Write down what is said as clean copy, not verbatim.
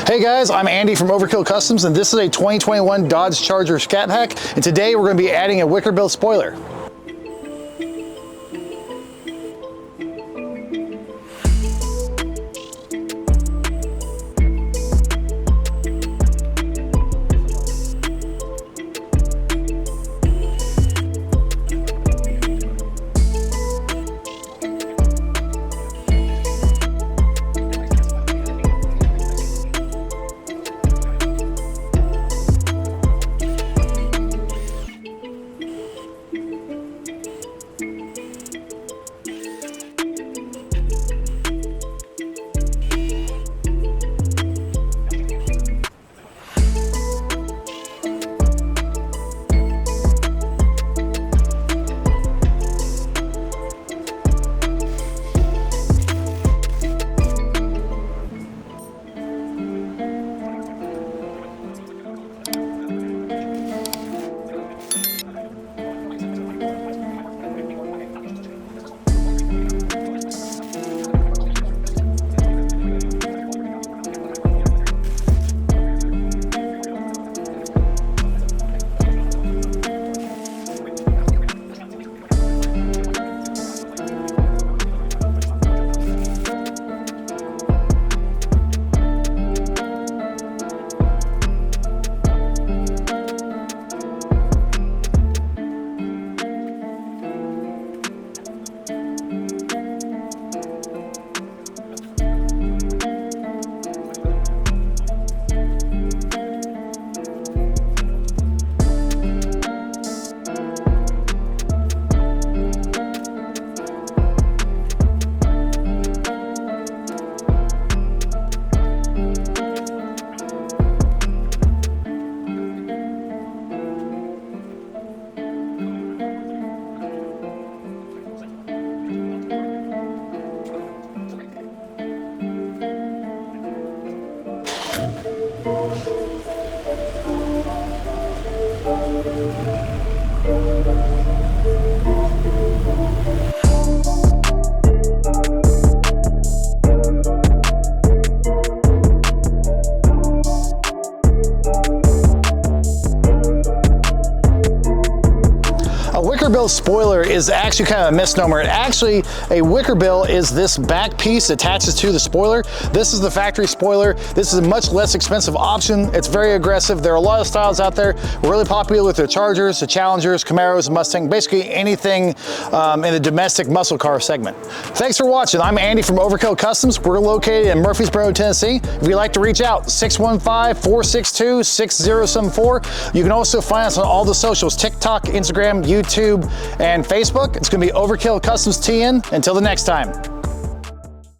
Hey guys, I'm Andy from Overkill Customs, and this is a 2021 Dodge Charger Scat Pack, and today we're going to be adding a Wickerbill spoiler. A Wickerbill spoiler is actually kind of a misnomer. Actually, a Wickerbill is this back piece that attaches to the spoiler. This is the factory spoiler. This is a much less expensive option. It's very aggressive. There are a lot of styles out there. We're really popular with the Chargers, the Challengers, Camaros, Mustang, basically anything in the domestic muscle car segment. Thanks for watching. I'm Andy from Overkill Customs. We're located in Murfreesboro, Tennessee. If you'd like to reach out, 615-462-6074. You can also find us on all the socials, TikTok, Instagram, YouTube, and Facebook. It's going to be Overkill Customs TN. Until the next time.